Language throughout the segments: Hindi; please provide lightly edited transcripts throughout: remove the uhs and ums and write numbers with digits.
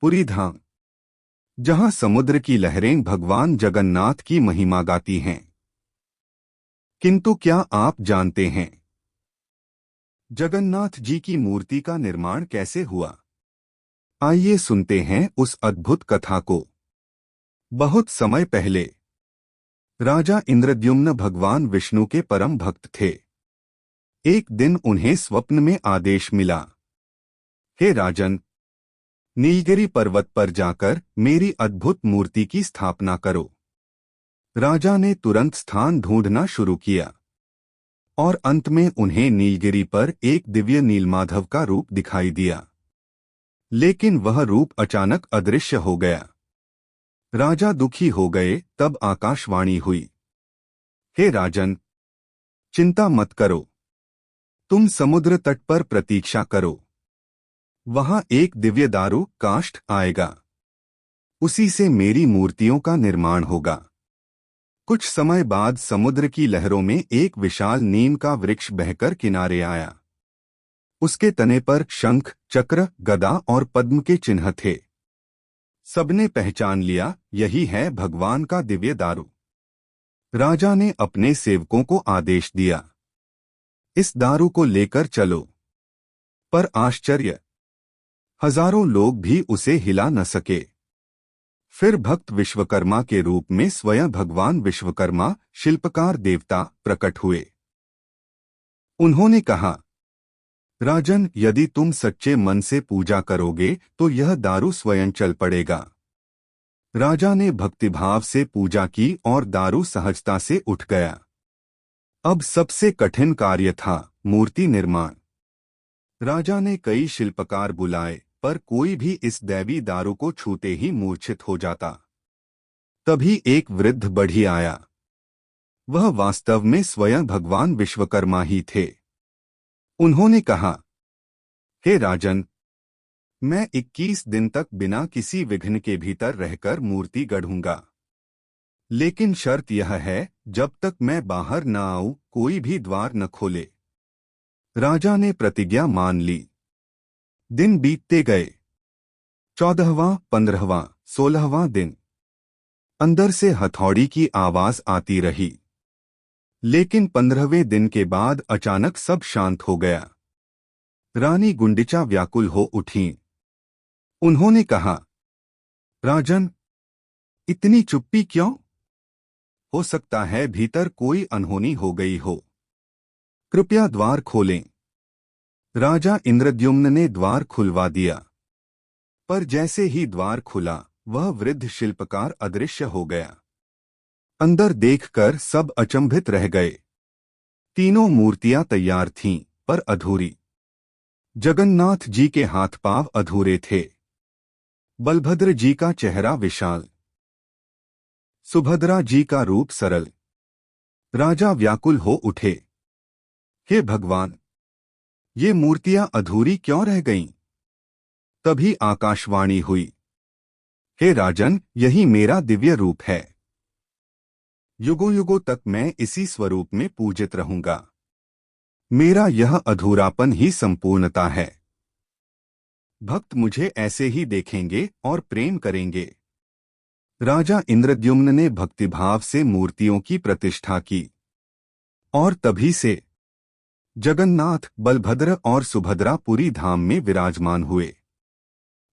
पुरी धाम, जहां समुद्र की लहरें भगवान जगन्नाथ की महिमा गाती हैं। किंतु क्या आप जानते हैं जगन्नाथ जी की मूर्ति का निर्माण कैसे हुआ? आइए सुनते हैं उस अद्भुत कथा को। बहुत समय पहले राजा इंद्रद्युम्न भगवान विष्णु के परम भक्त थे। एक दिन उन्हें स्वप्न में आदेश मिला, हे राजन, नीलगिरी पर्वत पर जाकर मेरी अद्भुत मूर्ति की स्थापना करो। राजा ने तुरंत स्थान ढूंढना शुरू किया और अंत में उन्हें नीलगिरी पर एक दिव्य नीलमाधव का रूप दिखाई दिया। लेकिन वह रूप अचानक अदृश्य हो गया। राजा दुखी हो गए। तब आकाशवाणी हुई, हे राजन, चिंता मत करो, तुम समुद्र तट पर प्रतीक्षा करो। वहां एक दिव्य दारू काष्ठ आएगा, उसी से मेरी मूर्तियों का निर्माण होगा। कुछ समय बाद समुद्र की लहरों में एक विशाल नीम का वृक्ष बहकर किनारे आया। उसके तने पर शंख, चक्र, गदा और पद्म के चिन्ह थे। सबने पहचान लिया, यही है भगवान का दिव्य दारू। राजा ने अपने सेवकों को आदेश दिया, इस दारू को लेकर चलो। पर आश्चर्य, हजारों लोग भी उसे हिला न सके। फिर भक्त विश्वकर्मा के रूप में स्वयं भगवान विश्वकर्मा, शिल्पकार देवता, प्रकट हुए। उन्होंने कहा, राजन, यदि तुम सच्चे मन से पूजा करोगे तो यह दारू स्वयं चल पड़ेगा। राजा ने भक्तिभाव से पूजा की और दारू सहजता से उठ गया। अब सबसे कठिन कार्य था मूर्ति निर्माण। राजा ने कई शिल्पकार बुलाए, पर कोई भी इस दैवी दारू को छूते ही मूर्छित हो जाता। तभी एक वृद्ध बढ़ी आया। वह वास्तव में स्वयं भगवान विश्वकर्मा ही थे। उन्होंने कहा, हे राजन, मैं 21 दिन तक बिना किसी विघ्न के भीतर रहकर मूर्ति गढ़ूंगा। लेकिन शर्त यह है, जब तक मैं बाहर न आऊं कोई भी द्वार न खोले। राजा ने प्रतिज्ञा मान ली। दिन बीतते गए। 14वां, 15वां, 16वां दिन। अंदर से हथौड़ी की आवाज आती रही। लेकिन 15वें दिन के बाद अचानक सब शांत हो गया। रानी गुंडिचा व्याकुल हो उठीं। उन्होंने कहा, राजन, इतनी चुप्पी क्यों? हो सकता है भीतर कोई अनहोनी हो गई हो। कृपया द्वार खोलें। राजा इंद्रद्युम्न ने द्वार खुलवा दिया। पर जैसे ही द्वार खुला, वह वृद्ध शिल्पकार अदृश्य हो गया। अंदर देखकर सब अचंभित रह गए। तीनों मूर्तियां तैयार थीं, पर अधूरी। जगन्नाथ जी के हाथ पांव अधूरे थे। बलभद्र जी का चेहरा विशाल, सुभद्रा जी का रूप सरल। राजा व्याकुल हो उठे, हे भगवान, ये मूर्तियां अधूरी क्यों रह गईं? तभी आकाशवाणी हुई, हे राजन, यही मेरा दिव्य रूप है। युगों युगों तक मैं इसी स्वरूप में पूजित रहूंगा। मेरा यह अधूरापन ही संपूर्णता है। भक्त मुझे ऐसे ही देखेंगे और प्रेम करेंगे। राजा इंद्रद्युम्न ने भक्तिभाव से मूर्तियों की प्रतिष्ठा की और तभी से जगन्नाथ, बलभद्र और सुभद्रा पुरी धाम में विराजमान हुए।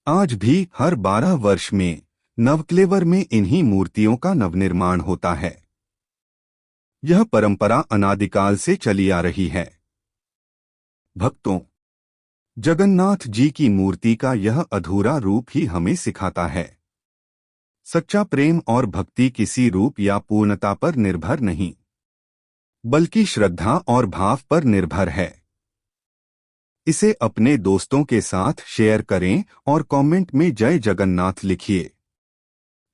आज भी हर 12 वर्ष में नवक्लेवर में इन्हीं मूर्तियों का नवनिर्माण होता है। यह परंपरा अनादिकाल से चली आ रही है। भक्तों, जगन्नाथ जी की मूर्ति का यह अधूरा रूप ही हमें सिखाता है, सच्चा प्रेम और भक्ति किसी रूप या पूर्णता पर निर्भर नहीं, बल्कि श्रद्धा और भाव पर निर्भर है। इसे अपने दोस्तों के साथ शेयर करें और कमेंट में जय जगन्नाथ लिखिए।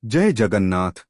जय जगन्नाथ।